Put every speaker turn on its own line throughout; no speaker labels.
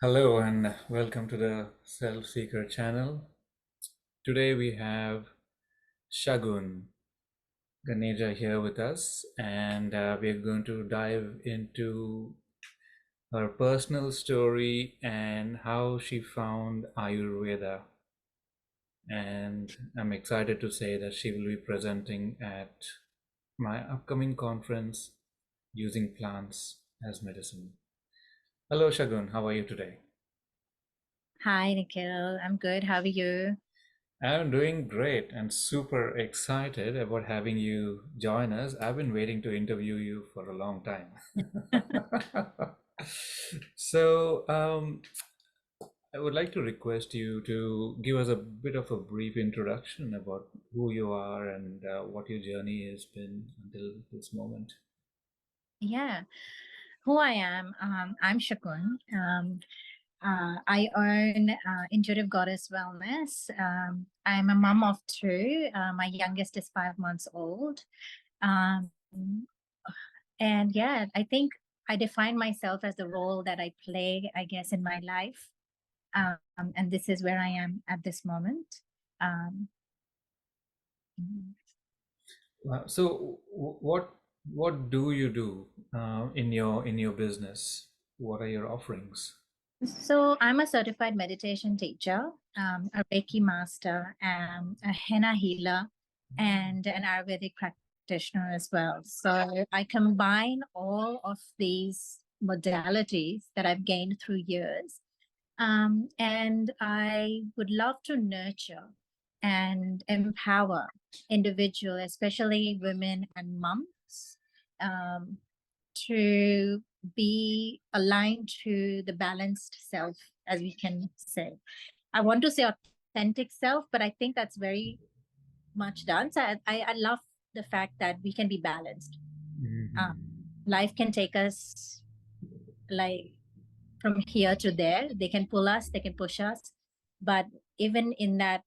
Hello and welcome to the Selfseeker channel. Today we have Shagun Gagneja here with us, and we're going to dive into her personal story and how she found Ayurveda. And I'm excited to say that she will be presenting at my upcoming conference using plants as medicine. Hello, Shagun. How are you today?
Hi, Nikhil. I'm good. How are you?
I'm doing great and super excited about having you join us. I've been waiting to interview you for a long time. So, I would like to request you to give us a bit of a brief introduction about who you are and what your journey has been until this moment.
Yeah, who I am, I'm Shagun. I own Intuitive Goddess Wellness. I'm a mom of two. My youngest is 5 months old. Um, and yeah, I think I define myself as the role that I play, I guess, in my life. And this is where I am at this moment. Um,
So, what do you do in your business? What are your offerings?
So I'm a certified meditation teacher, a Reiki Master, a Henna healer, and an Ayurvedic practitioner as well. So I combine all of these modalities that I've gained through years. And I would love to nurture and empower individuals, especially women and moms, um, to be aligned to the balanced self, as we can say. I want to say authentic self, but I think that's very much done. So I love the fact that we can be balanced. Uh,
Mhm.
Life can take us like from here to there. They can pull us, they can push us. But even in that,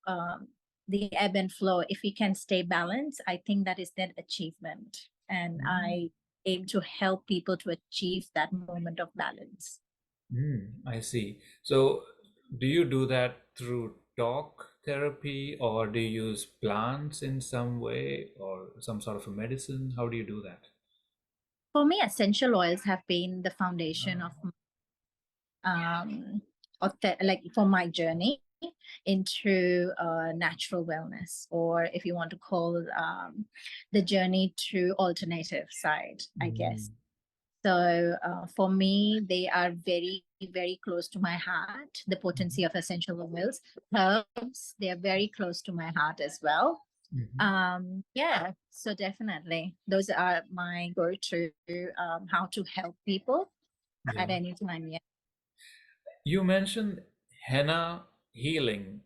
um, the ebb and flow, if we can stay balanced, I think that is that achievement. And I aim to help people to achieve that moment of balance.
I see. So, do you do that through talk therapy, or do you use plants in some way, or some sort of a medicine? How do you do that?
For me, essential oils have been the foundation um, like for my journey into natural wellness, or if you want to call the journey to alternative side, I guess.
Mm.
So for me, they are very, very close to my heart. The potency of essential oils, herbs, they are very close to my heart as well.
Mhm.
Yeah, so definitely, those are my go-to how to help people at
Yeah.
any time. Yeah.
You mentioned henna healing.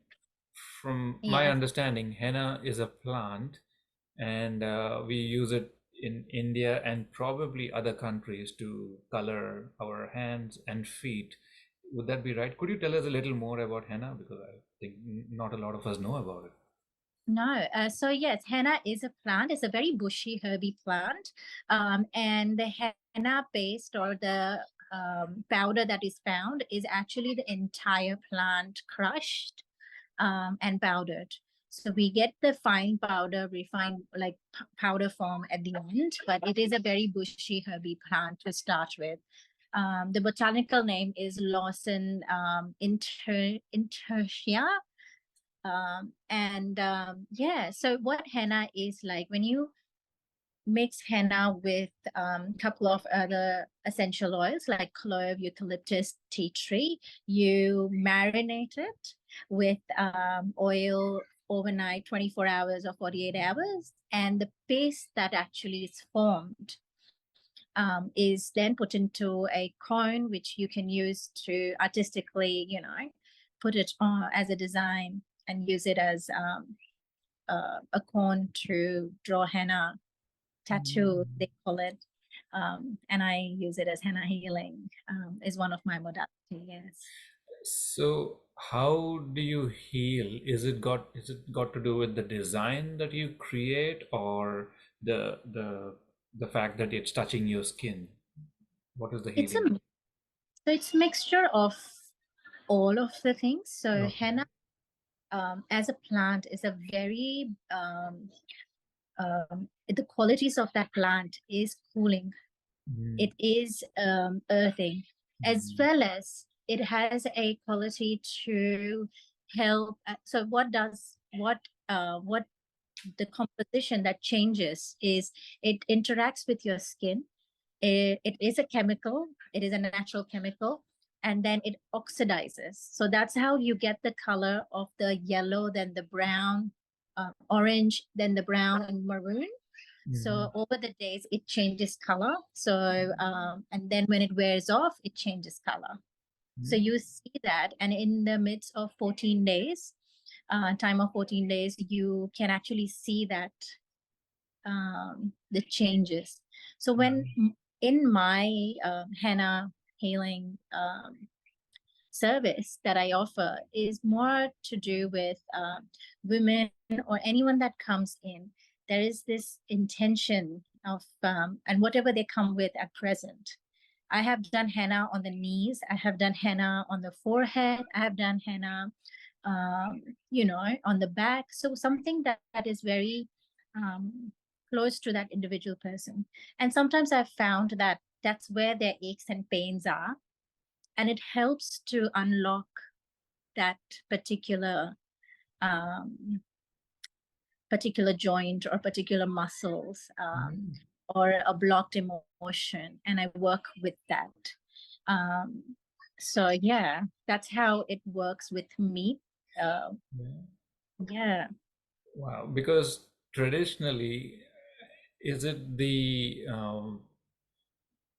From my
Yes.
understanding, henna is a plant, and we use it in India and probably other countries to color our hands and feet. Would that be right? Could you tell us a little more about henna? Because I think not a lot of us know about it.
No. So yes, henna is a plant. It's a very bushy, herby plant. And the henna paste or the powder that is found is actually the entire plant crushed and powdered. So we get the fine powder, refined like powder form at the end, but it is a very bushy, herby plant to start with. The botanical name is Lawson intertia, yeah, so what henna is like, when you mix henna with a couple of other essential oils like clove, eucalyptus, tea tree, you marinate it with oil overnight, 24 hours or 48 hours, and the paste that actually is formed is then put into a cone, which you can use to artistically, put it on as a design and use it as a cone to draw henna tattoo,
Mm.
they call it. And I use it as henna healing, is one of my modalities. Yes.
So how do you heal? Is it got to do with the design that you create, or the fact that it's touching your skin? What is the
It's a
healing?
So it's mixture of all of the things. So
Okay.
henna as a plant is a very the qualities of that plant is cooling. It is earthing, as well as it has a quality to help. So what the composition that changes is it interacts with your skin. It is a chemical. It is a natural chemical, and then it oxidizes. So that's how you get the color of the yellow, then the brown, orange, then the brown and maroon. So over the days, it changes color. So and then when it wears off, it changes color. So you see that, and in the midst of 14 days, time of 14 days, you can actually see that the changes. So when in my henna healing service that I offer is more to do with women or anyone that comes in. There is this intention of, and whatever they come with at present. I have done henna on the knees. I have done henna on the forehead. I have done henna, on the back. So something that is very close to that individual person. And sometimes I've found that that's where their aches and pains are. And it helps to unlock that particular particular joint or particular muscles or a blocked emotion, and I work with that. So yeah, that's how it works with me. Yeah.
Wow. Because traditionally, is it the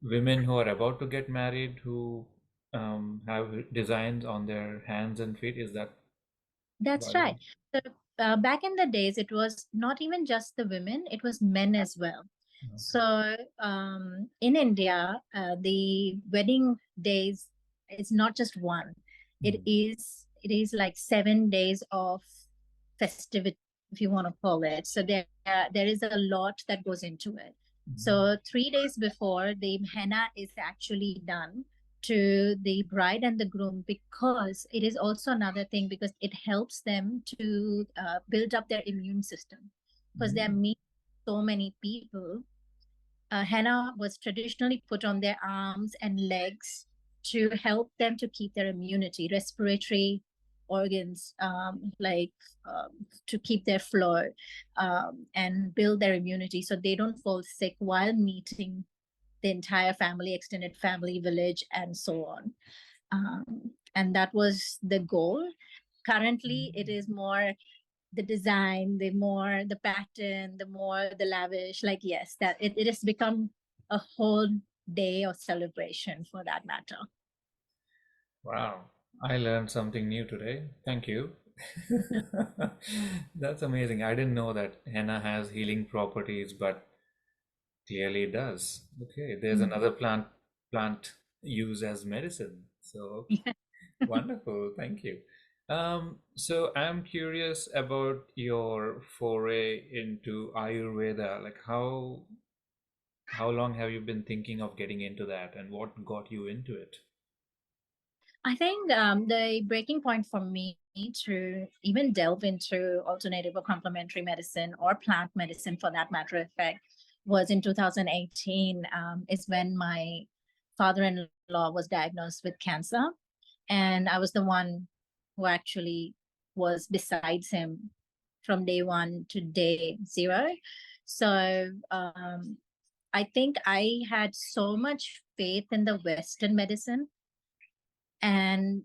women who are about to get married who have designs on their hands and feet? Is that
That's
what it
right.
is?
So back in the days, it was not even just the women, it was men as well. So in India, the wedding days is not just one. It is like 7 days of festivity, if you want to call it. So there is a lot that goes into it. So 3 days before, the henna is actually done to the bride and the groom, because it is also another thing, because it helps them to build up their immune system, because they're meeting so many people. Henna was traditionally put on their arms and legs to help them to keep their immunity, respiratory organs, to keep their flow and build their immunity so they don't fall sick while meeting the entire family, extended family, village, and so on. And that was the goal. Currently, it is more the design, the more the pattern, the more the lavish. Like, yes, that it has become a whole day of celebration for that matter.
Wow. I learned something new today. Thank you. That's amazing. I didn't know that henna has healing properties, but clearly it does. Okay, there's another plant used as medicine. So wonderful. Thank you. So I'm curious about your foray into Ayurveda. Like how long have you been thinking of getting into that, and what got you into it?
I think the breaking point for me to even delve into alternative or complementary medicine, or plant medicine for that matter of fact, was in 2018, is when my father-in-law was diagnosed with cancer. And I was the one who actually was besides him from day one to day zero. So I think I had so much faith in the Western medicine and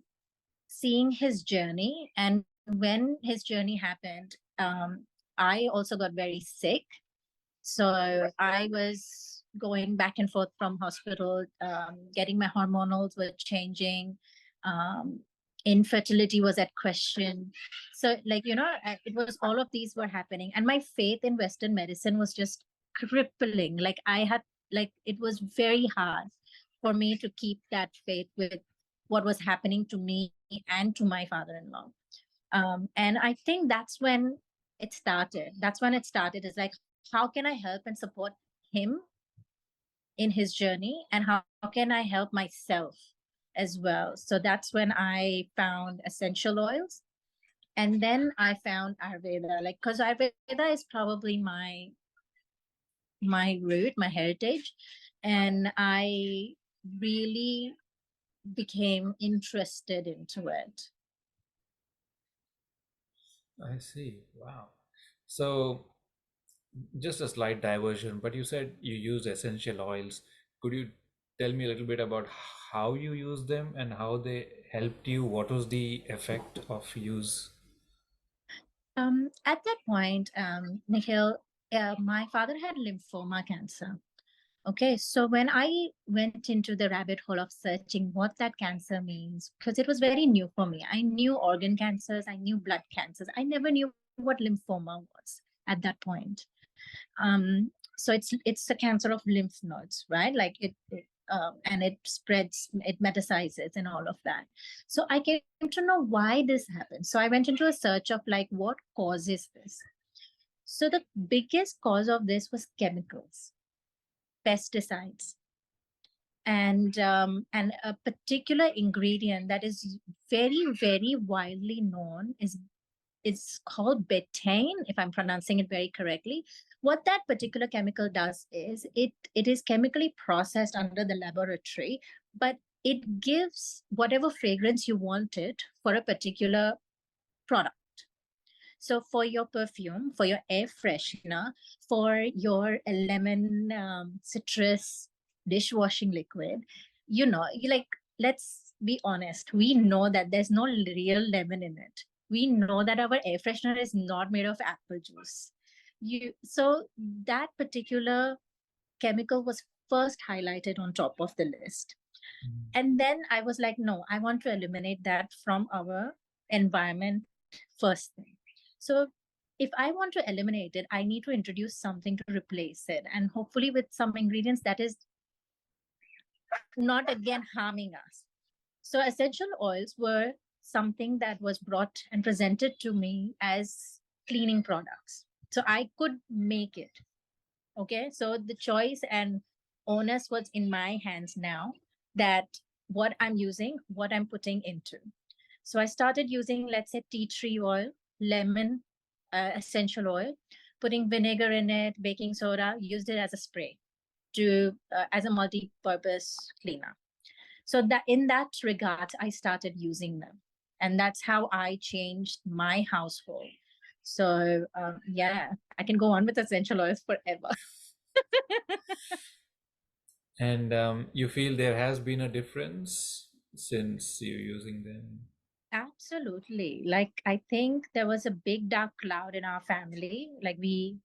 seeing his journey. And when his journey happened, I also got very sick. So I was going back and forth from hospital, getting my hormonals were changing. Infertility was at question. So it was all of these were happening. And my faith in Western medicine was just crippling. It was very hard for me to keep that faith with what was happening to me and to my father-in-law. And I think that's when it started. It's like, how can I help and support him in his journey? And how can I help myself as well. So that's when I found essential oils. And then I found Ayurveda, like, because Ayurveda is probably my root, my heritage. And I really became interested into it.
I see. Wow. So just a slight diversion, but you said you use essential oils. Could you tell me a little bit about how you use them and how they helped you? What was the effect of use?
At that point, Nikhil, my father had lymphoma cancer. Okay, so when I went into the rabbit hole of searching what that cancer means, because it was very new for me, I knew organ cancers, I knew blood cancers, I never knew what lymphoma was at that point. So it's a cancer of lymph nodes, right? Like and it spreads, it metastasizes, and all of that. So I came to know why this happens. So I went into a search of like what causes this. So the biggest cause of this was chemicals, pesticides, and a particular ingredient that is very widely known is it's called betaine, if I'm pronouncing it very correctly. What that particular chemical does is it is chemically processed under the laboratory, but it gives whatever fragrance you want it for a particular product. So for your perfume, for your air freshener, for your lemon citrus dishwashing liquid, you like, let's be honest, we know that there's no real lemon in it. We know that our air freshener is not made of apple juice. So that particular chemical was first highlighted on top of the list. And then I was like, no, I want to eliminate that from our environment first thing. So if I want to eliminate it, I need to introduce something to replace it, and hopefully with some ingredients that is not again harming us. So essential oils were something that was brought and presented to me as cleaning products. So I could make it. Okay. So the choice and onus was in my hands now, that what I'm using, what I'm putting into. So I started using, let's say, tea tree oil, lemon essential oil, putting vinegar in it, baking soda, used it as a spray to as a multi-purpose cleaner. So that in that regard, I started using them, and that's how I changed my household. So yeah, I can go on with essential oils forever.
And you feel there has been a difference since you're using them?
Absolutely. Like, I think there was a big dark cloud in our family. Like, we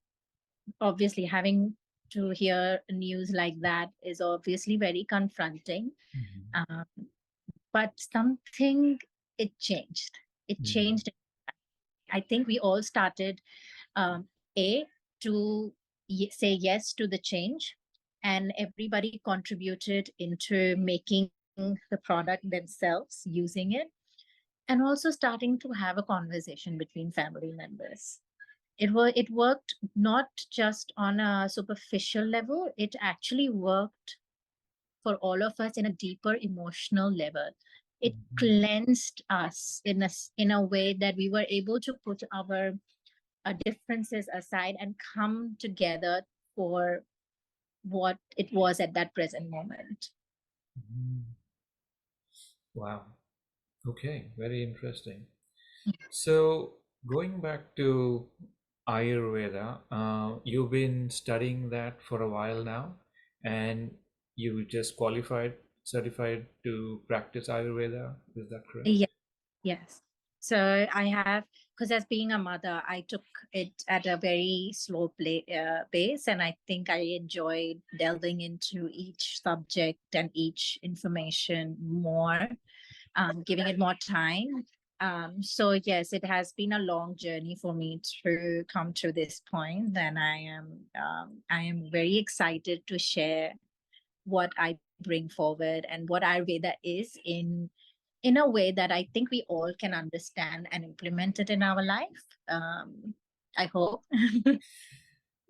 obviously having to hear news like that is obviously very confronting.
Mhm.
Um, but something, it changed. It
Mhm.
changed. I think we all started, um, A, to say yes to the change, and everybody contributed into making the product themselves, using it, and also starting to have a conversation between family members. It worked not just on a superficial level, it actually worked for all of us in a deeper emotional level. It
Mhm.
cleansed us in a way that we were able to put our differences aside and come together for what it was at that present moment.
Mhm. Wow. Okay, very interesting. So, going back to Ayurveda, you've been studying that for a while now, and you just qualified, certified to practice Ayurveda. Is that correct?
Yes, yes. So I have, because as being a mother, I took it at a very slow pace, and I think I enjoyed delving into each subject and each information more, giving it more time. So yes, it has been a long journey for me to come to this point, and I am very excited to share what I bring forward and what Ayurveda is in a way that I think we all can understand and implement it in our life. I hope.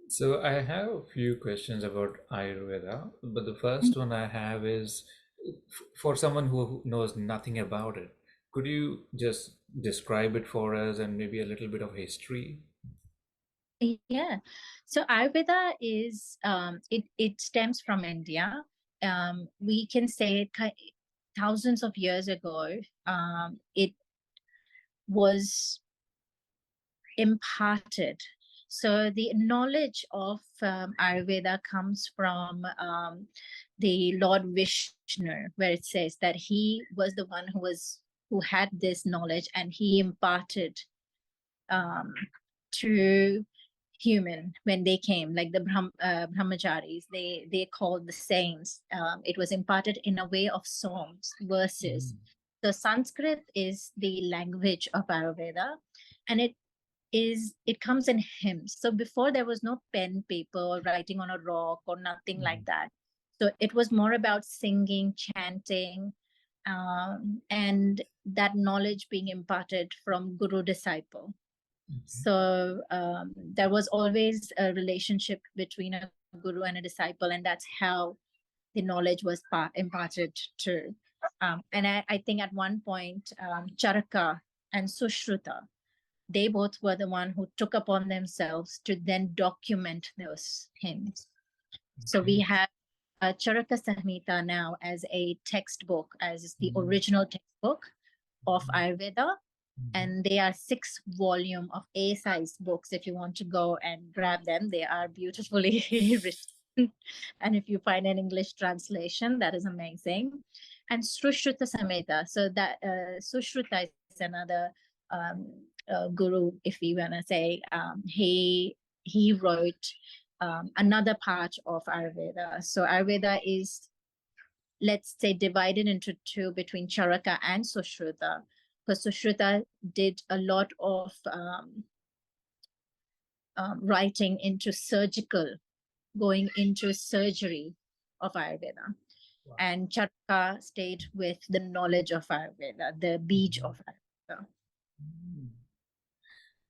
So I have a few questions about Ayurveda, but the first one I have is For someone who knows nothing about it, could you just describe it for us and maybe a little bit of history?
Yeah. So Ayurveda is it stems from India. We can say thousands of years ago, it was imparted. So the knowledge of Ayurveda comes from the Lord Vishnu, where it says that he was the one who had this knowledge, and he imparted um, to human when they came, like the brahmacharis, they called the saints. It was imparted in a way of songs, verses.
Mm.
So Sanskrit is the language of Ayurveda, and it comes in hymns. So before, there was no pen, paper, or writing on a rock or nothing like
Mm.
that. So it was more about singing, chanting, and that knowledge being imparted from guru disciple.
Okay.
So there was always a relationship between a guru and a disciple, and that's how the knowledge was imparted to. And I think at one point, Charaka and Sushruta, they both were the one who took upon themselves to then document those hymns. So we
Okay.
have Charaka Samhita now as a textbook, as the
Mm.
original textbook of
Mhm.
Ayurveda. And they are 6 volume of A-sized books. If you want to go and grab them, they are beautifully written. And if you find an English translation, that is amazing. And Sushruta Sameta. So that Sushruta is another um, guru, if we want to say. He wrote another part of Ayurveda. So Ayurveda is, let's say, divided into two between Charaka and Sushruta, because Sushruta did a lot of writing into surgical, going into surgery of Ayurveda.
Wow.
And Charaka stayed with the knowledge of Ayurveda, the beach of Ayurveda.
Mm.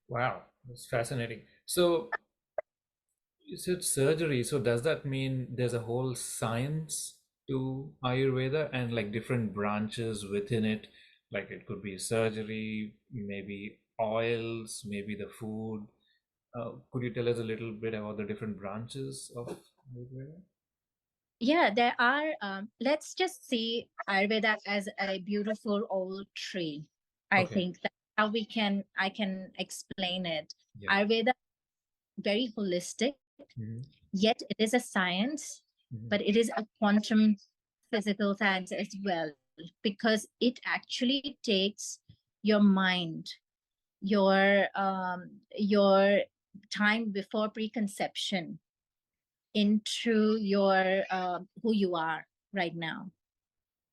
Wow, that's fascinating. So you said surgery, so does that mean there's a whole science to Ayurveda and like different branches within it? Like it could be surgery, maybe oils, maybe the food. Could you tell us a little bit about the different branches of Ayurveda?
Yeah, there are. Let's just see Ayurveda as a beautiful old tree. I
Okay.
think that's how I can explain it.
Yeah.
Ayurveda, very holistic,
Hmm.
yet it is a science,
Hmm.
but it is a quantum physical science as well, because it actually takes your mind, your time before preconception, into your who you are right now.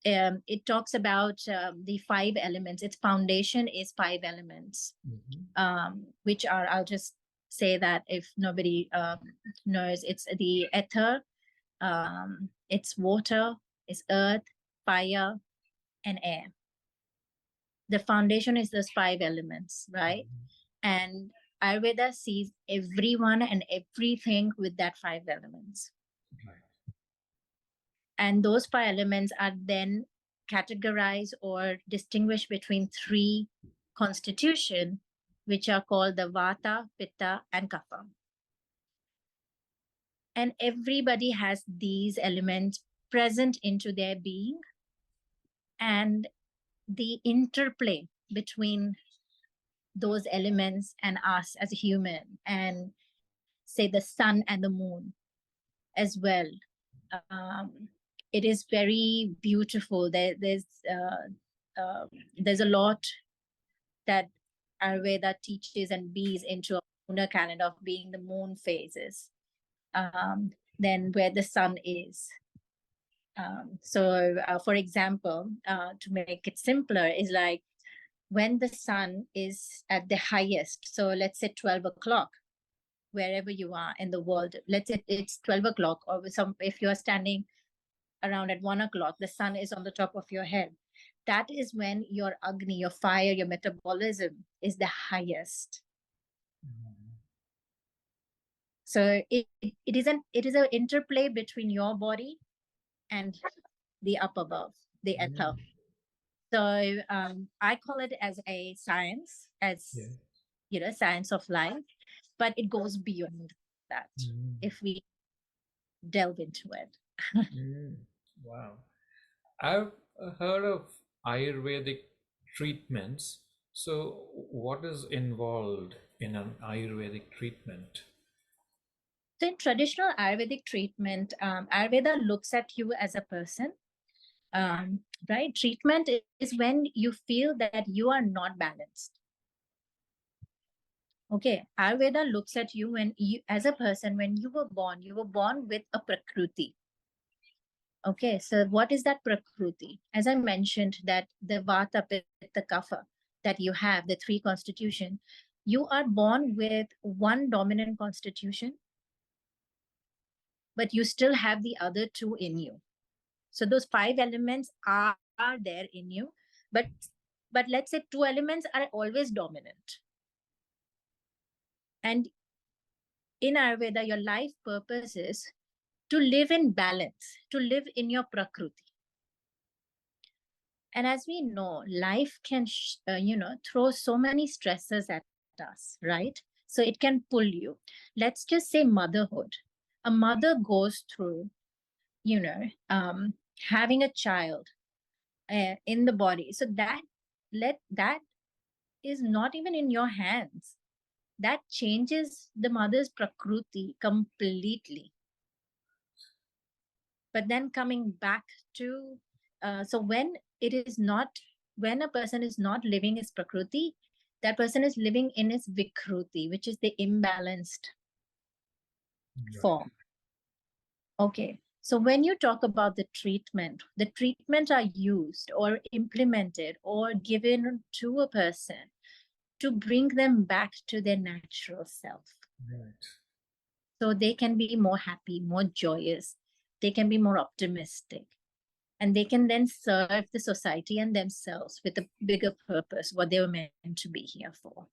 It talks about the 5 elements. Its foundation is 5 elements,
Hmm.
which are, I'll just say that if nobody knows, it's the ether, it's water, it's earth, fire, and air. The foundation is those 5 elements, right? And Ayurveda sees everyone and everything with that 5 elements.
Right.
And those 5 elements are then categorized or distinguished between 3 constitution, which are called the Vata, Pitta, and Kapha. And everybody has these elements present into their being, and the interplay between those elements and us as a human, and say the sun and the moon as well. Um, it is very beautiful. There's a lot that Ayurveda teaches and bees into a lunar calendar of being the moon phases, then where the sun is. For example, to make it simpler, is like when the sun is at the highest. So let's say 12 o'clock, wherever you are in the world. Let's say it's 12 o'clock, or if you're standing around at 1 o'clock, the sun is on the top of your head. That is when your Agni, your fire, your metabolism is the highest. So it is an interplay between your body and the up above, the ether. So I call it as a science, as science of life, but it goes beyond that if we delve into it.
Wow. I've heard of Ayurvedic treatments. So, what is involved in an Ayurvedic treatment?
So, in traditional Ayurvedic treatment, Ayurveda looks at you as a person, right? Treatment is when you feel that you are not balanced. Okay, Ayurveda looks at you when you, as a person, when you were born with a Prakruti. Okay, so what is that Prakruti? As I mentioned, that the Vata, Pitta, Kapha that you have, the three constitution, you are born with one dominant constitution, but you still have the other two in you. So those five elements are there in you, but let's say two elements are always dominant. And in Ayurveda, your life purpose is to live in balance, to live in your Prakruti. And as we know, life can, throw so many stresses at us, right? So it can pull you. Let's just say motherhood. A mother goes through, having a child in the body. So that is not even in your hands. That changes the mother's Prakruti completely. But then coming back to, so when a person is not living his Prakruti, that person is living in his Vikruti, which is the imbalanced form. Okay. So when you talk about the treatment are used or implemented or given to a person to bring them back to their natural self.
Right.
So they can be more happy, more joyous. They can be more optimistic. And they can then serve the society and themselves with a bigger purpose, what they were meant to be here for.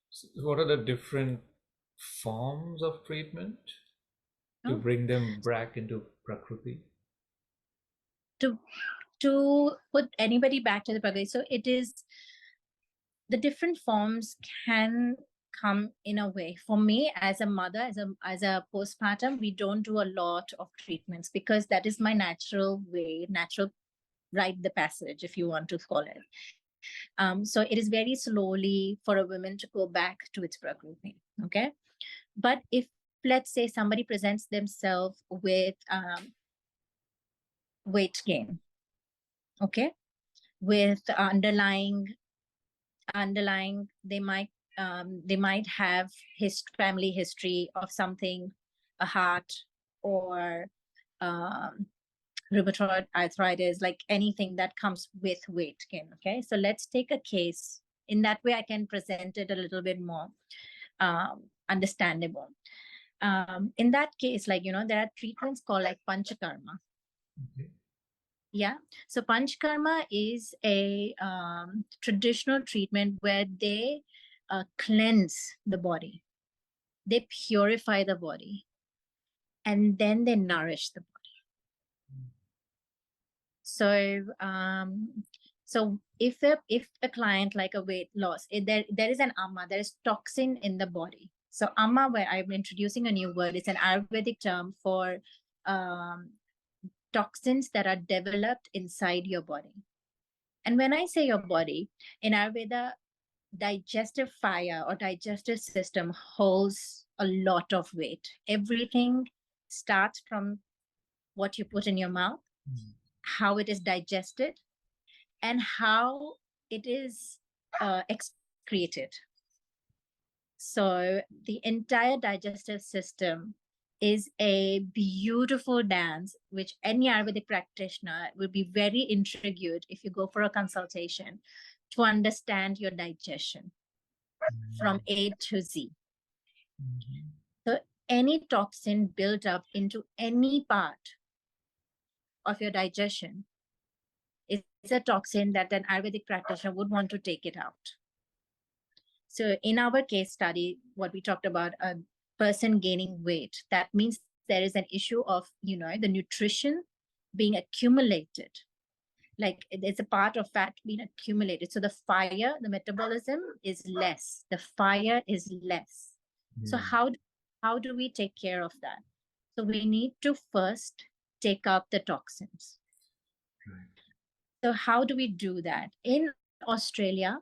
So what are the different forms of treatment to bring them back into Prakriti?
To put anybody back to the Prakriti. So it is, the different forms can come in a way. For me, as a mother, as a postpartum, we don't do a lot of treatments because that is my natural way, natural rite the passage, if you want to call it. So it is very slowly for a woman to go back to its Prakriti. Okay. But if, let's say, somebody presents themselves with weight gain, okay, with underlying, they might have his family history of something, a heart or rheumatoid arthritis, like anything that comes with weight gain. Okay, so let's take a case. In that way, I can present it a little bit more understandable. In that case, like, there are treatments called like panchakarma.
Okay.
Yeah. So panchakarma is a traditional treatment where they cleanse the body, they purify the body, and then they nourish the body. So, so if a client like a weight loss, there is an amma, there is toxin in the body. So amma, where I'm introducing a new word, it's an Ayurvedic term for toxins that are developed inside your body. And when I say your body, in Ayurveda, digestive fire or digestive system holds a lot of weight. Everything starts from what you put in your mouth, how it is digested, and how it is excreted. So the entire digestive system is a beautiful dance, which any Ayurvedic practitioner will be very intrigued if you go for a consultation to understand your digestion from A to Z. So any toxin built up into any part of your digestion is a toxin that an Ayurvedic practitioner would want to take it out. So in our case study, what we talked about, a person gaining weight, that means there is an issue of, the nutrition being accumulated. Like it's a part of fat being accumulated. So the fire, the metabolism is less. The fire is less. So how do we take care of that? So we need to first take out the toxins.
Right.
So how do we do that? In Australia,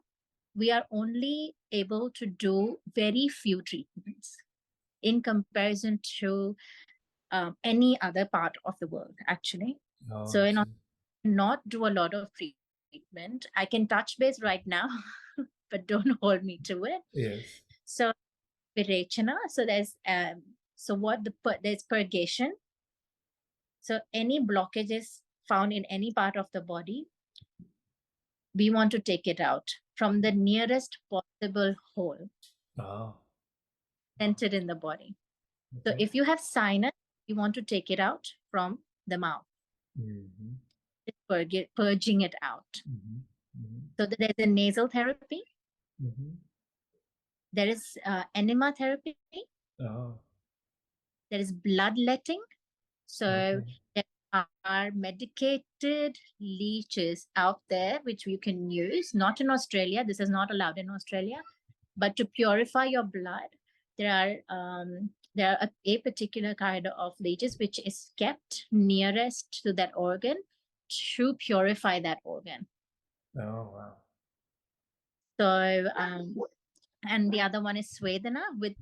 we are only able to do very few treatments in comparison to any other part of the world, actually.
Oh,
So
I
in
see.
not do a lot of treatment. I can touch base right now, but don't hold me to it.
Yes.
So Virechana, so there's there's purgation. So any blockages found in any part of the body, we want to take it out from the nearest possible hole
Oh,
centered in the body. So
okay.
if you have sinus, you want to take it out from the mouth.
Mm-hmm.
It's purging it out.
Mm-hmm. Mm-hmm.
So there's a nasal therapy.
Mm-hmm.
There is enema therapy.
Oh,
There is bloodletting. So
okay.
there are medicated leeches out there which you can use. Not in Australia. This is not allowed in Australia. But to purify your blood, there are a particular kind of leeches which is kept nearest to that organ to purify that organ.
Oh, wow.
So and the other one is Swedana with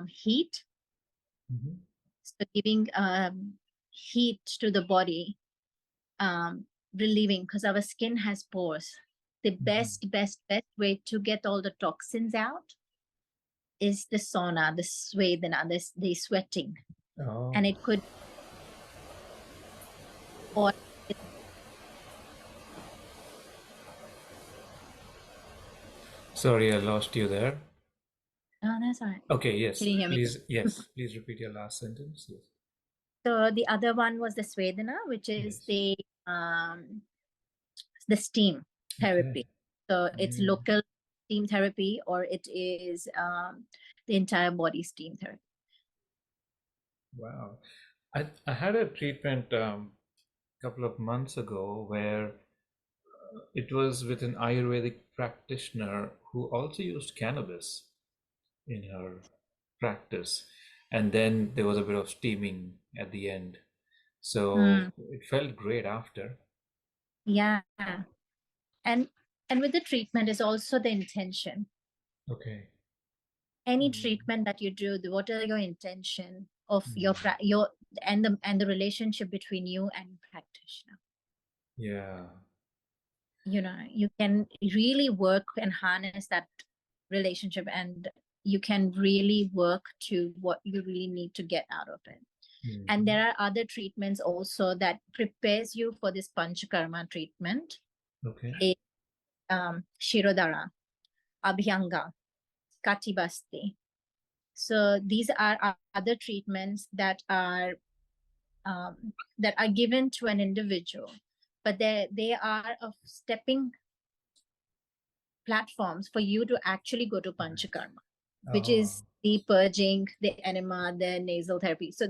heat.
Mm-hmm.
So giving heat to the body, relieving, because our skin has pores. The best way to get all the toxins out is the sauna, the Swedana, the sweating.
Oh,
And it could, or
sorry, I lost you there.
no, that's all right.
Okay, yes.
Can you hear me?
Please, yes. Please repeat your last sentence. Yes.
So the other one was the Swedana, which is
Yes.
the steam therapy.
Okay.
So it's local steam therapy, or it is the entire body steam therapy.
Wow. I had a treatment couple of months ago where it was with an Ayurvedic practitioner who also used cannabis in her practice. And then there was a bit of steaming at the end. So it felt great after.
Yeah. And with the treatment is also the intention.
Okay.
Any treatment that you do, what are your intention of your and the relationship between you and practitioner?
Yeah.
You can really work and harness that relationship, and you can really work to what you really need to get out of it. And there are other treatments also that prepares you for this panchakarma treatment.
Okay.
Shirodhara, Abhyanga, Katibasti. So these are other treatments that are given to an individual, but they are of stepping platforms for you to actually go to panchakarma, which is the purging, the enema, the nasal therapy. So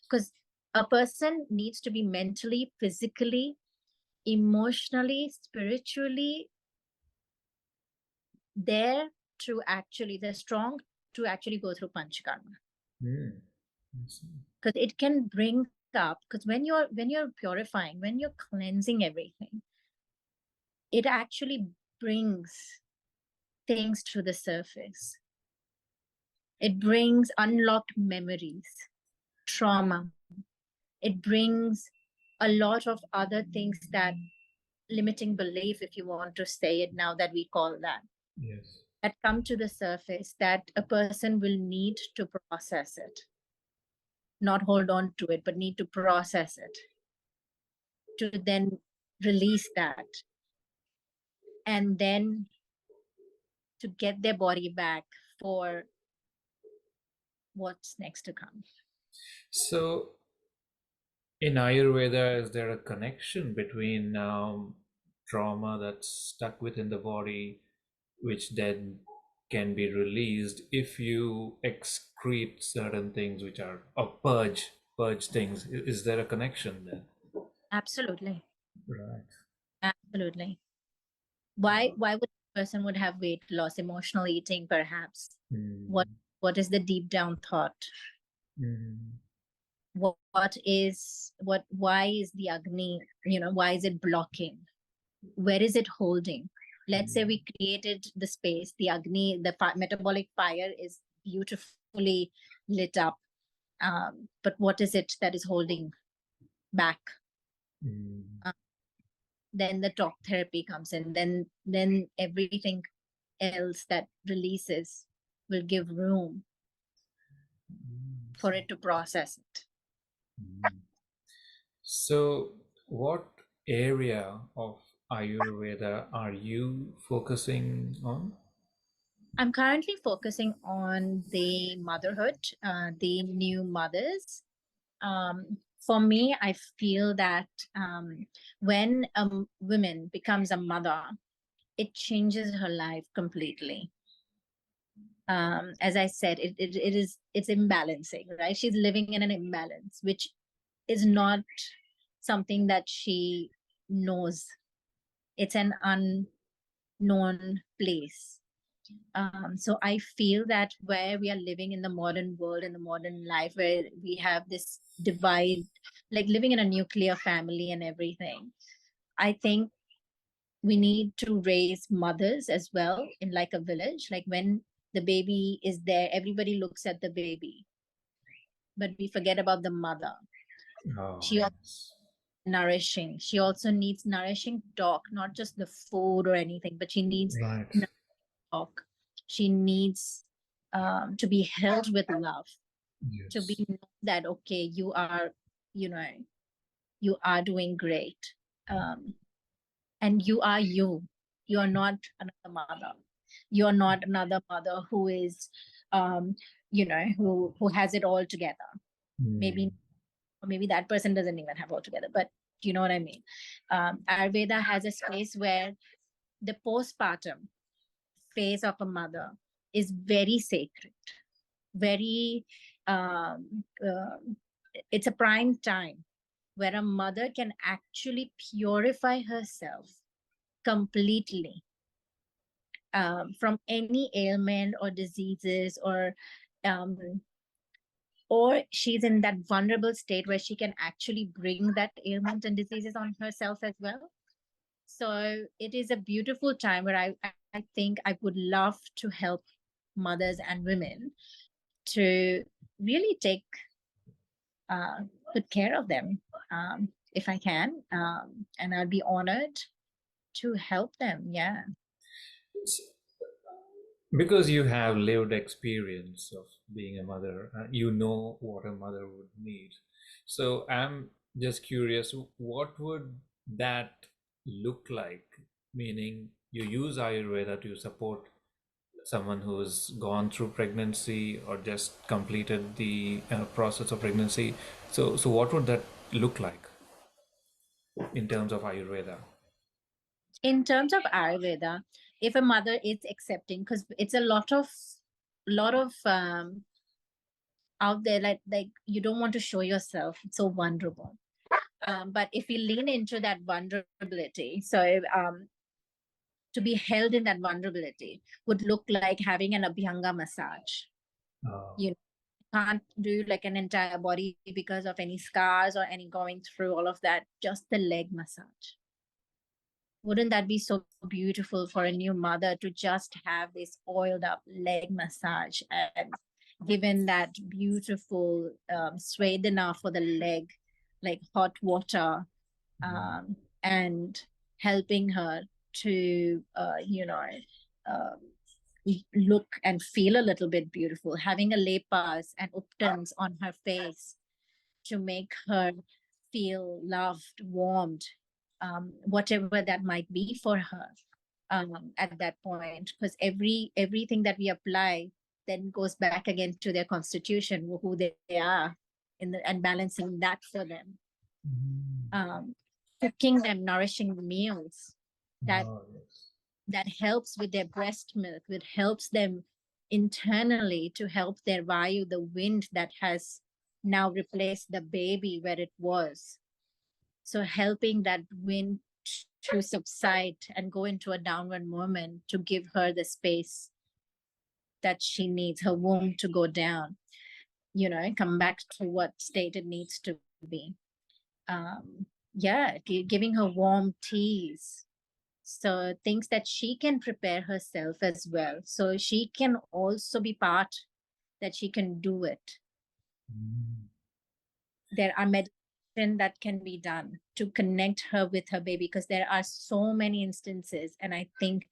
because a person needs to be mentally, physically, emotionally, spiritually they're strong to actually go through panchakarma. Because it can bring up, because when you're purifying, when you're cleansing everything, it actually brings things to the surface. It brings unlocked memories, trauma. It brings a lot of other things, that limiting belief, if you want to say it now, that we call that.
Yes.
That come to the surface that a person will need to process it. Not hold on to it, but need to process it to then release that, and then to get their body back for what's next to come.
So in Ayurveda, is there a connection between trauma that's stuck within the body, which then can be released if you excrete certain things which are, or purge purge things. Is there a connection there?
Absolutely.
Right.
Absolutely. Why would a person would have weight loss, emotional eating, perhaps? What
Mm.
what is the deep down thought?
Mm.
Why is the Agni, why is it blocking? Where is it holding? Let's say we created the space, the Agni, the metabolic fire is beautifully lit up. But what is it that is holding back?
Mm.
Uh, then the talk therapy comes in. Then everything else that releases will give room for it to process it.
Mm. So, what area of Ayurveda are you focusing on?
I'm currently focusing on the motherhood, the new mothers. For me, I feel that when a woman becomes a mother, it changes her life completely. As I said, it's imbalancing, right? She's living in an imbalance, which is not something that she knows. It's an unknown place. So I feel that where we are living in the modern world, in the modern life, where we have this divide, like living in a nuclear family and everything, I think we need to raise mothers as well in like a village. Like when the baby is there, everybody looks at the baby, but we forget about the mother.
Oh,
She also
yes.
nourishing. She also needs nourishing talk, not just the food or anything, but she needs
Right.
talk. She needs to be held with love, to be
Yes.
known that okay, you know, you are doing great, um, and you are you. You are not another mother. You are not another mother who is, who has it all together. Maybe
Mm.
maybe that person doesn't even have all together, but you know what I mean. Ayurveda has a space where the postpartum phase of a mother is very sacred, very it's a prime time where a mother can actually purify herself completely from any ailment or diseases, um, or she's in that vulnerable state where she can actually bring that ailment and diseases on herself as well. So it is a beautiful time where I think I would love to help mothers and women to really take uh, good care of them, if I can. And I'd be honored to help them. Yeah.
Because you have lived experience of being a mother, you know what a mother would need. So I'm just curious, what would that look like? Meaning, you use Ayurveda to support someone who's gone through pregnancy or just completed the process of pregnancy. So what would that look like in terms of Ayurveda?
In terms of Ayurveda, if a mother is accepting, because it's a lot of out there, like you don't want to show yourself. It's so vulnerable. But if we lean into that vulnerability, so to be held in that vulnerability would look like having an Abhyanga massage.
Oh.
You can't do like an entire body because of any scars or any going through all of that, just the leg massage. Wouldn't that be so beautiful for a new mother to just have this oiled up leg massage and given that beautiful swathe enough for the leg, like hot water, and helping her to, uh, look and feel a little bit beautiful, having a lepas and uptons on her face to make her feel loved, warmed, whatever that might be for her at that point. Because everything that we apply then goes back again to their constitution, who they are, and balancing that for them. Cooking them nourishing meals that
Oh, yes.
that helps with their breast milk, that helps them internally to help their vayu, the wind that has now replace the baby where it was. So helping that wind to subside and go into a downward movement to give her the space that she needs, her womb to go down, you know, come back to what state it needs to be. Yeah, giving her warm teas. So things that she can prepare herself as well. So she can also be part, that she can do it. There are meditation that can be done to connect her with her baby, because there are so many instances. And I think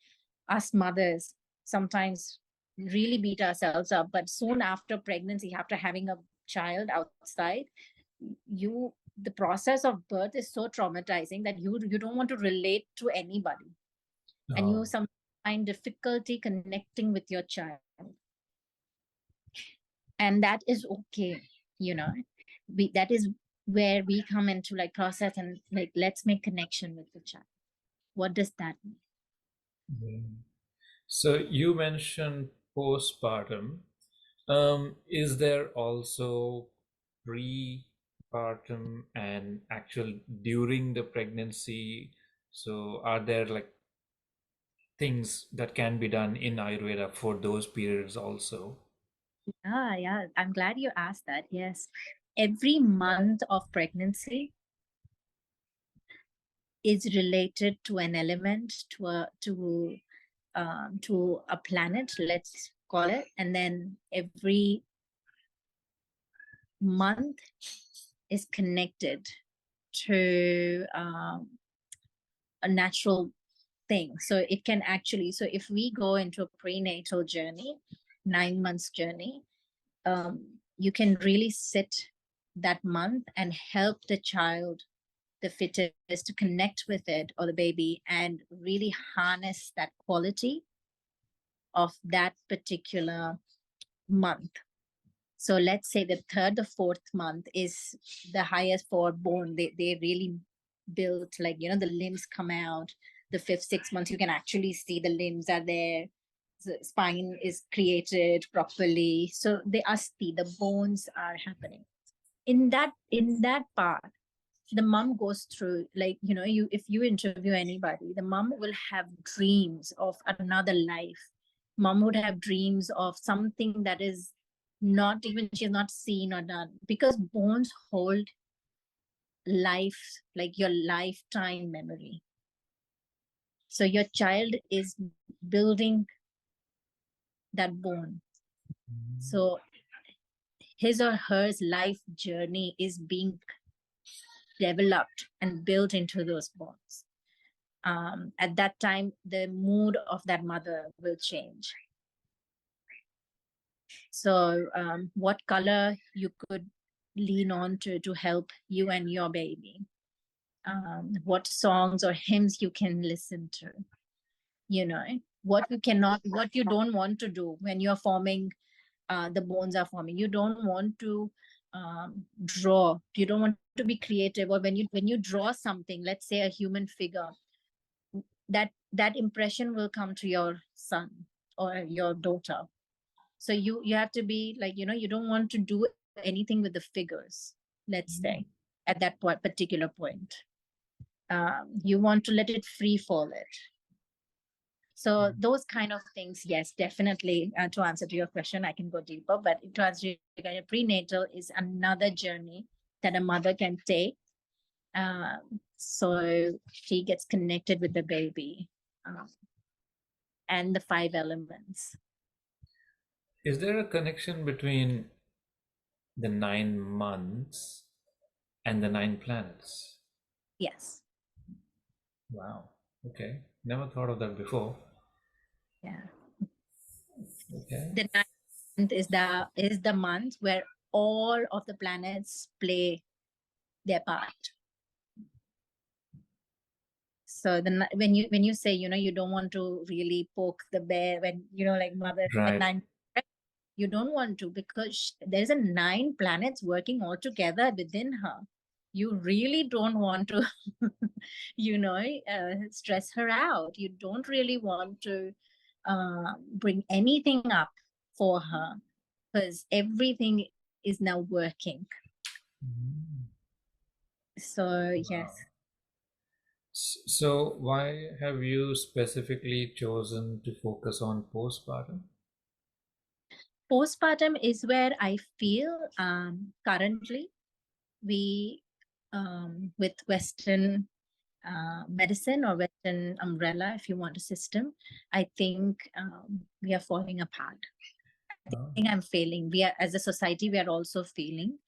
us mothers sometimes really beat ourselves up, but soon after pregnancy, after having a child outside, the process of birth is so traumatizing that you don't want to relate to anybody. And you sometimes find difficulty connecting with your child. And that is okay, you know. That is where we come into like process and like, let's make connection with the child. What does that mean?
So you mentioned postpartum. Is there also prepartum and actual during the pregnancy? So are there like things that can be done in Ayurveda for those periods also?
Yeah, I'm glad you asked that. Yes, every month of pregnancy is related to an element, to a planet, let's call it. And then every month is connected to a natural thing. So it can actually, so if we go into a prenatal journey, 9 months journey, you can really sit that month and help the child, the fetus, to connect with it, or the baby, and really harness that quality of that particular month. So let's say the third or fourth month is the highest for bone. They really built, like, you know, the limbs come out. The fifth, 6 months, you can actually see the limbs are there. The spine is created properly. So the asti, the bones are happening. In that part, the mom goes through, like, you know, if you interview anybody, the mom will have dreams of another life. Mom would have dreams of something that is not even, she's not seen or done, because bones hold life, like your lifetime memory. So your child is building that bone. So his or her life journey is being developed and built into those bones. At that time, the mood of that mother will change. So what color you could lean on to help you and your baby, what songs or hymns you can listen to, you know, what you don't want to do when you're forming, the bones are forming. You don't want to draw, you don't want to be creative, or when you draw something, let's say a human figure, that impression will come to your son or your daughter. So you have to be like, you know, you don't want to do anything with the figures, let's say, at that particular point. You want to let it free fall it. So those kind of things, yes, definitely. To answer to your question, I can go deeper, but to answer your prenatal is another journey that a mother can take. So she gets connected with the baby, and the 5 elements.
Is there a connection between the 9 months and the 9 planets?
Yes.
Wow. Okay. Never thought of that before.
Yeah.
Okay.
The 9th is the month where all of the planets play their part. So when you say, you know, you don't want to really poke the bear, when, you know, like mother at
Right.
9, you don't want to, because there's a 9 planets working all together within her. You really don't want to, you know, stress her out. You don't really want to bring anything up for her, because everything is now working.
Mm.
So yes.
Wow. So why have you specifically chosen to focus on postpartum?
Postpartum is where I feel currently we, with Western medicine or Western umbrella, if you want a system, I think we are falling apart. I
Oh,
think I'm failing. We are, as a society, we are also failing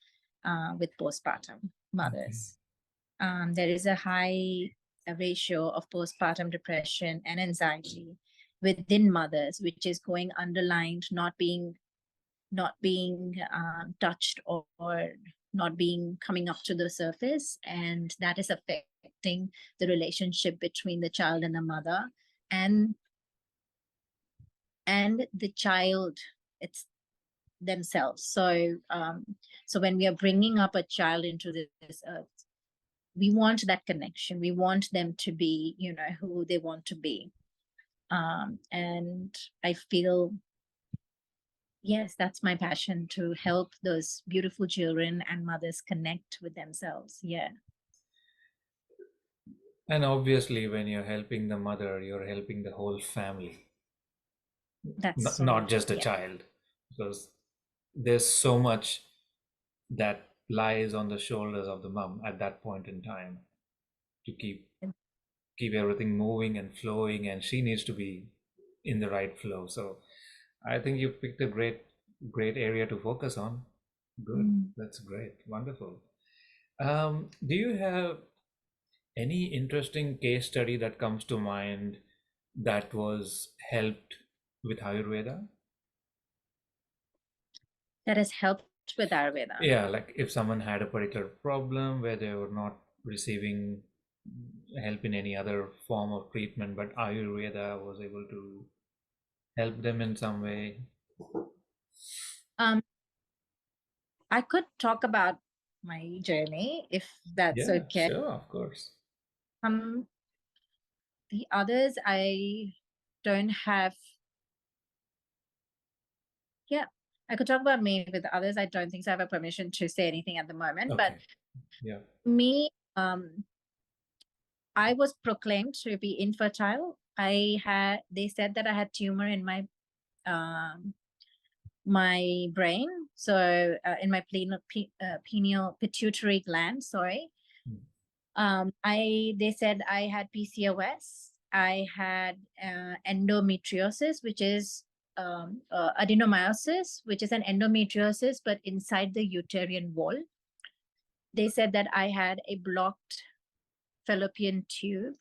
with postpartum
okay.
mothers. There is a high ratio of postpartum depression and anxiety within mothers, which is going underlined, not being touched, or not being coming up to the surface, and that is affecting the relationship between the child and the mother, and the child it's themselves. So when we are bringing up a child into this earth, we want that connection. We want them to be, who they want to be. And I feel, yes, that's my passion, to help those beautiful children and mothers connect with themselves. Yeah,
And obviously, when you're helping the mother, you're helping the whole family,
that's
not
so,
just the
yeah.
child, because there's so much that lies on the shoulders of the mom at that point in time to keep everything moving and flowing, and she needs to be in the right flow. So I think you picked a great area to focus on. Good.
Mm.
That's great. Wonderful. Do you have any interesting case study that comes to mind that was helped with Ayurveda?
That has helped with Ayurveda.
Yeah, like if someone had a particular problem where they were not receiving help in any other form of treatment, but Ayurveda was able to help them in some way.
Um, I could talk about my journey if that's
Yeah,
okay.
sure, of course.
Um, the others I don't have. Yeah, I could talk about me. With others, I don't think so. I have a permission to say anything at the moment. But
Okay. Yeah.
me, I was proclaimed to be infertile. They said that I had tumor in um, my brain. So in my pineal pituitary gland, sorry.
Mm.
They said I had PCOS. I had endometriosis, which is adenomyosis, which is an endometriosis, but inside the uterine wall. They said that I had a blocked fallopian tube.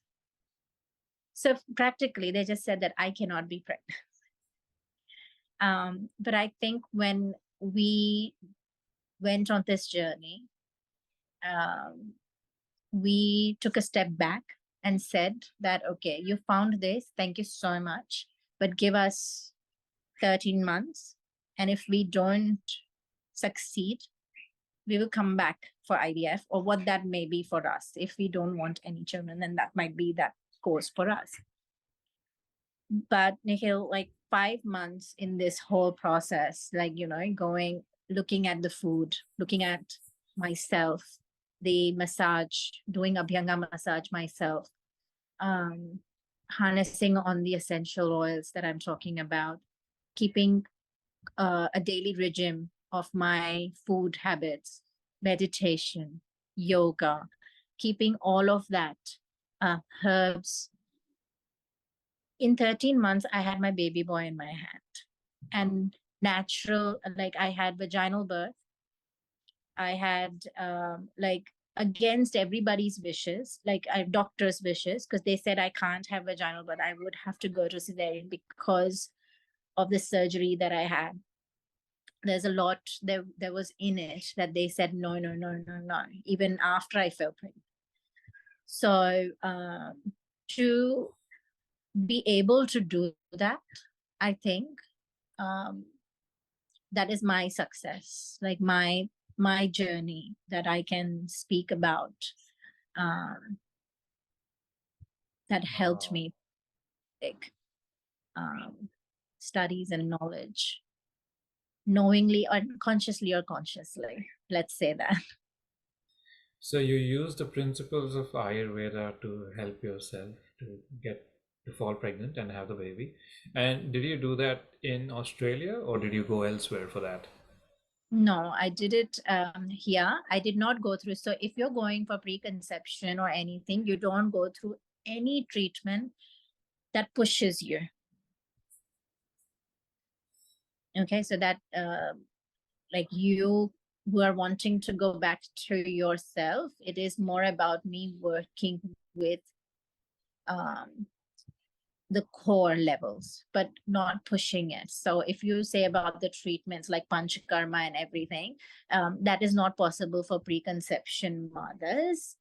So practically, they just said that I cannot be pregnant. But I think when we went on this journey, um, we took a step back and said that, okay, you found this, thank you so much, but give us 13 months. And if we don't succeed, we will come back for IVF, or what that may be for us. If we don't want any children, then that might be that course for us. But Nikhil, like 5 months in this whole process, like, looking at the food, looking at myself, the massage, doing Abhyanga massage myself, um, harnessing on the essential oils that I'm talking about, keeping a daily regime of my food habits, meditation, yoga, keeping all of that, herbs. In 13 months, I had my baby boy in my hand, and natural, like I had vaginal birth. I had like, against everybody's wishes, like doctor's wishes, because they said I can't have vaginal birth. I would have to go to cesarean because of the surgery that I had. There's a lot there was in it that they said no, no, no, no, no, even after I fell pregnant. So to be able to do that, I think um, that is my success, like my journey that I can speak about, um, that helped
Wow.
me, like um, studies and knowledge, knowingly or consciously, let's say that.
So you use the principles of Ayurveda to help yourself to fall pregnant and have the baby. And did you do that in Australia or did you go elsewhere for that?
No, I did it here. I did not go through. So if you're going for preconception or anything, you don't go through any treatment that pushes you. Okay, so that like you who are wanting to go back to yourself, it is more about me working with the core levels, but not pushing it. So if you say about the treatments like panchakarma and everything, that is not possible for preconception mothers,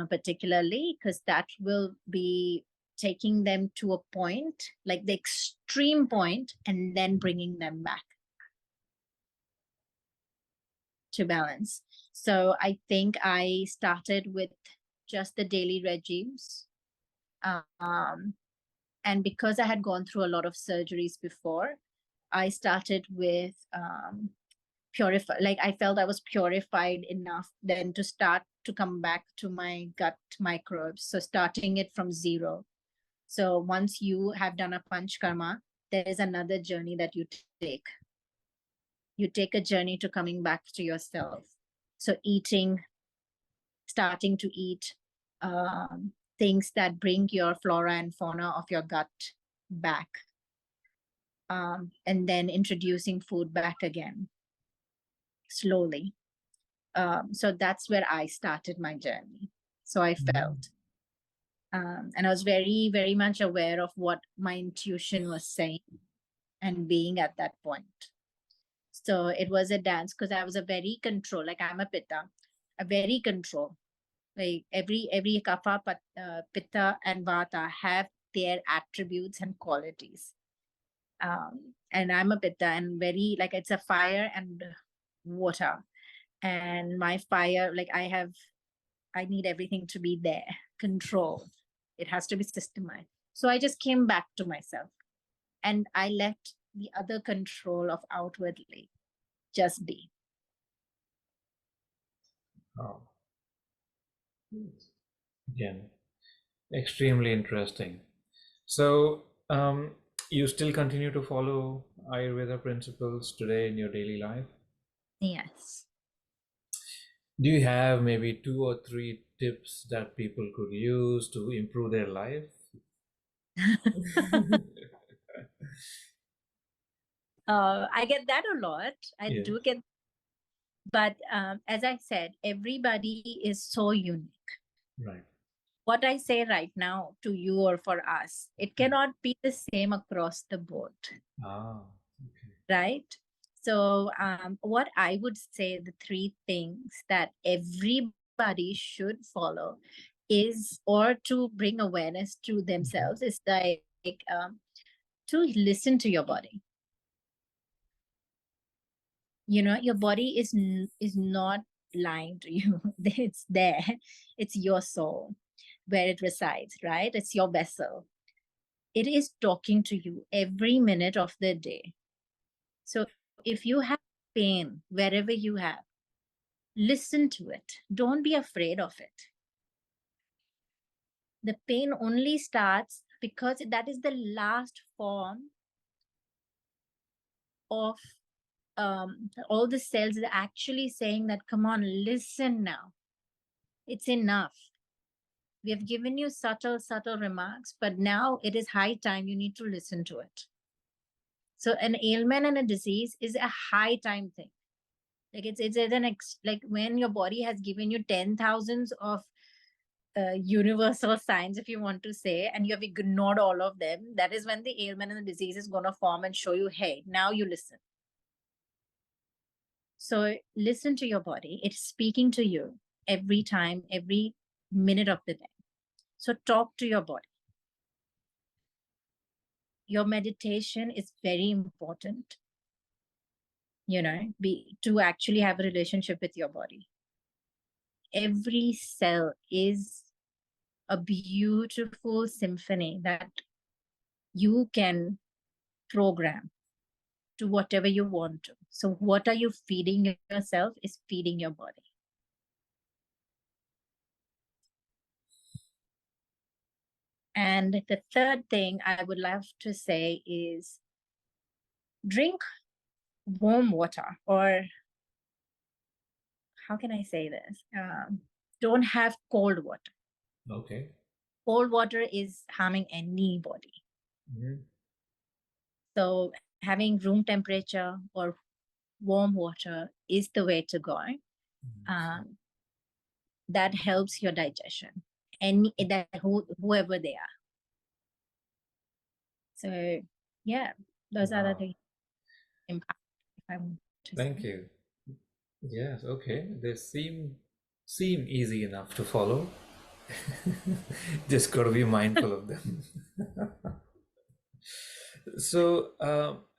particularly because that will be taking them to a point, like the extreme point, and then bringing them back to balance. So I think I started with just the daily regimes. And because I had gone through a lot of surgeries before, I started with purify. Like I felt I was purified enough then to start to come back to my gut microbes. So starting it from zero. So once you have done a panchkarma, there is another journey that you take. You take a journey to coming back to yourself. So eating, starting to eat things that bring your flora and fauna of your gut back. And then introducing food back again slowly. So that's where I started my journey. So I felt, and I was very, very much aware of what my intuition was saying and being at that point. So it was a dance because I was a very control, like I'm a pitta, a very control. Like every kapha, pitta, and vata have their attributes and qualities. And I'm a pitta and very like it's a fire and water. And my fire, like I need everything to be there, controlled. It has to be systemized. So I just came back to myself and I let the other control of outwardly just be.
Oh, again, extremely interesting. So, you still continue to follow Ayurveda principles today in your daily life?
Yes.
Do you have maybe 2 or 3 tips that people could use to improve their life?
I get that a lot. I
Yeah,
do get, but as I said, everybody is so unique.
right.
What I say right now to you or for us, it cannot be the same across the board,
Ah, okay.
right? So, what I would say the 3 things that everybody should follow is, or to bring awareness to themselves, is like to listen to your body. You know, your body is not lying to you. It's there. It's your soul where it resides, right? It's your vessel. It is talking to you every minute of the day. So if you have pain wherever you have, listen to it. Don't be afraid of it. The pain only starts because that is the last form of all the cells that are actually saying that, come on, listen now. It's enough. We have given you subtle remarks, but now it is high time you need to listen to it. So an ailment and a disease is a high time thing. Like it's like when your body has given you 10,000s of universal signs, if you want to say, and you have ignored all of them, that is when the ailment and the disease is going to form and show you, hey, now you listen. So listen to your body. It's speaking to you every time, every minute of the day. So talk to your body. Your meditation is very important, you know, to actually have a relationship with your body. Every cell is a beautiful symphony that you can program to whatever you want to. So what are you feeding yourself is feeding your body. And the third thing I would love to say is drink warm water, or how can I say this? Don't have cold water.
Okay.
Cold water is harming anybody.
Mhm.
So having room temperature or warm water is the way to go. Um, that helps your digestion, whoever they are. So yeah, those are
Wow.
the impact, if I want to
Thank
say.
you. Yes, okay. They seem easy enough to follow. Just got to be mindful of them. So,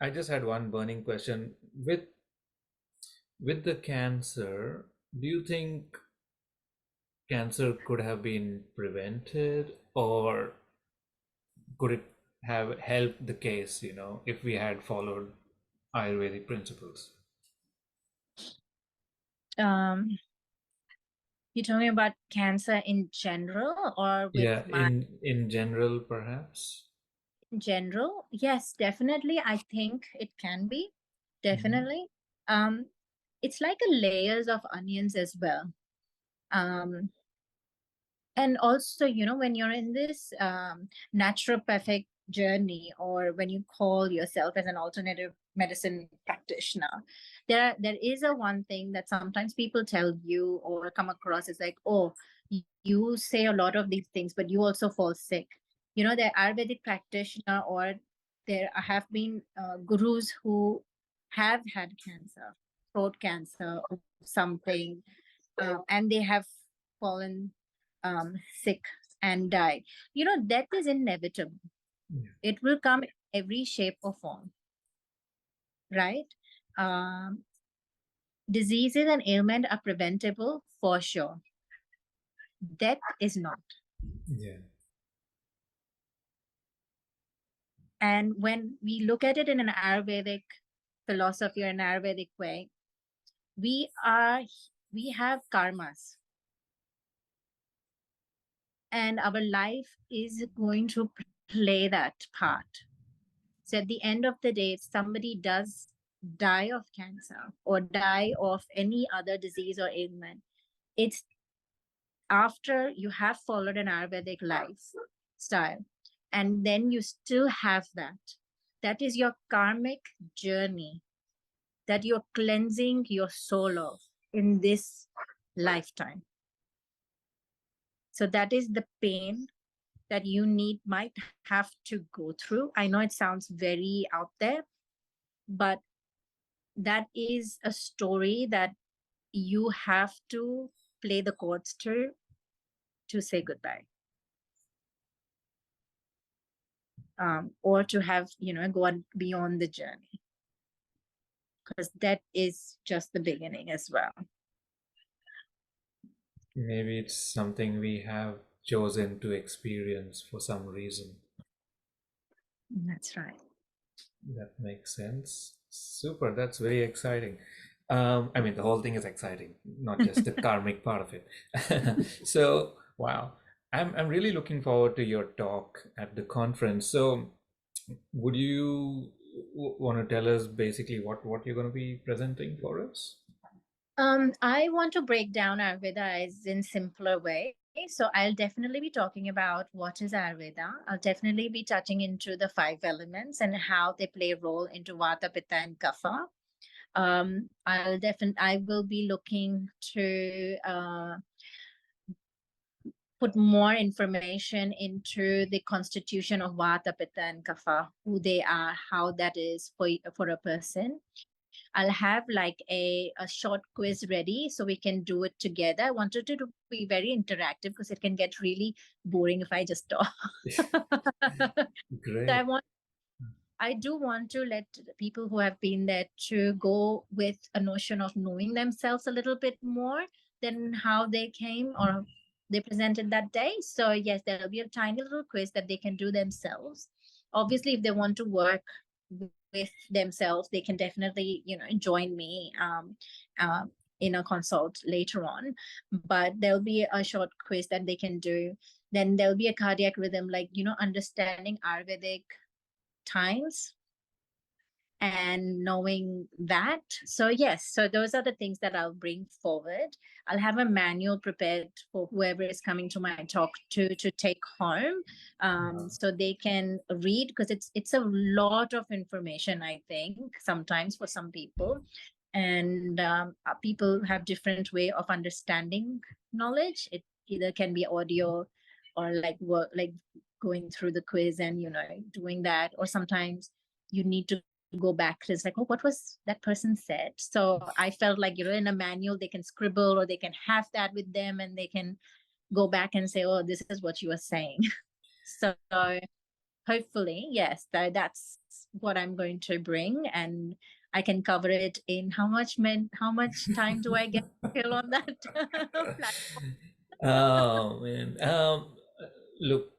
I just had one burning question. With the cancer, do you think cancer could have been prevented, or could it have helped the case, if we had followed Ayurvedic principles?
Um, you're talking about cancer in general, or with
Yeah,
my
in general, perhaps.
general? Yes, definitely. I think it can be.
Mhm.
Definitely. Um, it's like a layers of onions as well. Um, and also, when you're in this naturopathic journey, or when you call yourself as an alternative medicine practitioner, there is a one thing that sometimes people tell you or come across is like, oh, you say a lot of these things, but you also fall sick. The Ayurvedic practitioner, or there have been gurus who have had cancer, throat cancer or something, and they have fallen sick and died. Death is inevitable.
Yeah.
It will come in every shape or form, right? Um, Diseases and ailment are preventable for sure. Death is not.
Yeah.
And when we look at it in an Ayurvedic philosophy or an Ayurvedic way, we are we have karmas, and our life is going to play that part. So at the end of the day, if somebody does die of cancer or die of any other disease or ailment, it's after you have followed an Ayurvedic lifestyle, and then you still have that. That is your karmic journey that you're cleansing your soul of in this lifetime. So that is the pain that you might have to go through. I know it sounds very out there, but that is a story that you have to play the chords to say goodbye, or to have go on beyond the journey, because that is just the beginning as well.
Maybe it's something we have chosen to experience for some reason.
That's right.
That makes sense. Super. That's very exciting. I mean, the whole thing is exciting, not just the karmic part of it. So, wow. I'm really looking forward to your talk at the conference. So, would you want to tell us basically what you're going to be presenting for us?
I want to break down Ayurveda as in simpler way. So I'll definitely be talking about what is Ayurveda. I'll definitely be touching into the 5 elements and how they play a role into Vata, Pitta, and Kapha. I will be looking to put more information into the constitution of Vata, Pitta, and Kapha, who they are, how that is for a person. I'll have like a short quiz ready so we can do it together. I wanted it to be very interactive because it can get really boring if I just talk. So
Great.
I do want to let people who have been there to go with a notion of knowing themselves a little bit more than how they came or they presented that day. So yes, there'll be a tiny little quiz that they can do themselves. Obviously, if they want to work with themselves, they can definitely, join me in a consult later on. But there'll be a short quiz that they can do Then there'll be a cardiac rhythm, like, understanding Ayurvedic times and knowing that. So yes, so those are the things that I'll bring forward. I'll have a manual prepared for whoever is coming to my talk to take home, so they can read, because it's a lot of information, I think, sometimes for some people. And people have different way of understanding knowledge. It either can be audio, or like work, like going through the quiz and doing that, or sometimes you need to go back. It's like, oh, what was that person said? So I felt like, in a manual they can scribble, or they can have that with them, and they can go back and say, oh, this is what you were saying. So hopefully, yes, that's what I'm going to bring, and I can cover it in how much time do I get to fill on that platform?
Oh man. Look,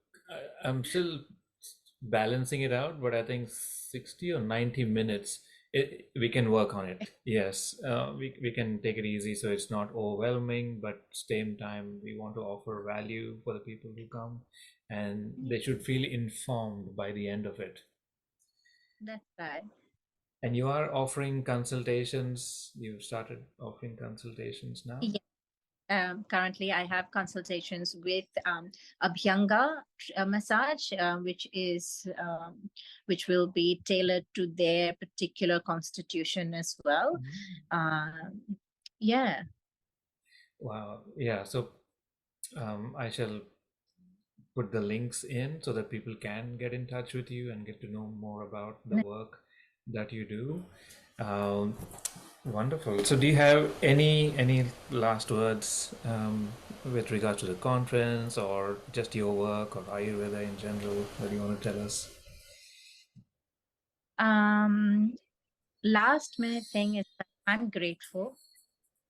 I'm still balancing it out, but I think 60 or 90 minutes, we can work on it. Yes, we can take it easy so it's not overwhelming, but same time we want to offer value for the people who come, and they should feel informed by the end of it.
That's right.
And you are offering consultations. You've started offering consultations now.
Currently, I have consultations with Abhyanga Massage, which will be tailored to their particular constitution as well. Yeah.
Wow. Yeah. So I shall put the links in so that people can get in touch with you and get to know more about the work that you do. Um, Wonderful. So do you have any last words with regards to the conference, or just your work, or Ayurveda in general, that you want to tell us?
Last minute thing is that I'm grateful,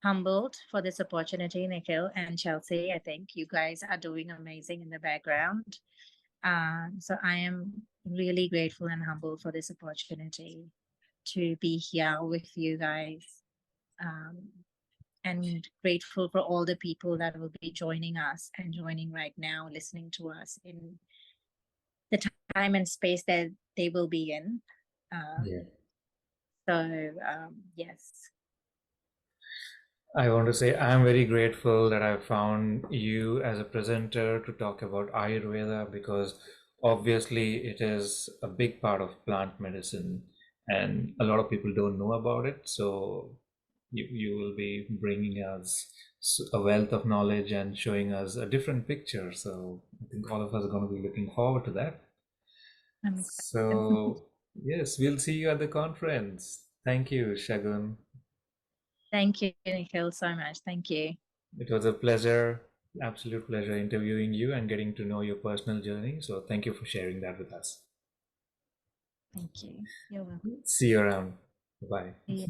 humbled for this opportunity, Nikhil and Chelsea. I think you guys are doing amazing in the background. So I am really grateful and humbled for this opportunity to be here with you guys, and grateful for all the people that will be joining us and joining right now, listening to us in the time and space that they will be in.
Yeah.
So yes.
I want to say I'm very grateful that I found you as a presenter to talk about Ayurveda, because obviously it is a big part of plant medicine and a lot of people don't know about it. So you will be bringing us a wealth of knowledge and showing us a different picture. So I think all of us are going to be looking forward to that.
I'm excited.
So yes, we'll see you at the conference. Thank you, Shagun.
Thank you, Nikhil, so much. Thank you.
It was a pleasure, absolute pleasure interviewing you and getting to know your personal journey. So thank you for sharing that with us.
Thank you. You're welcome.
See you around. Bye.
Yeah.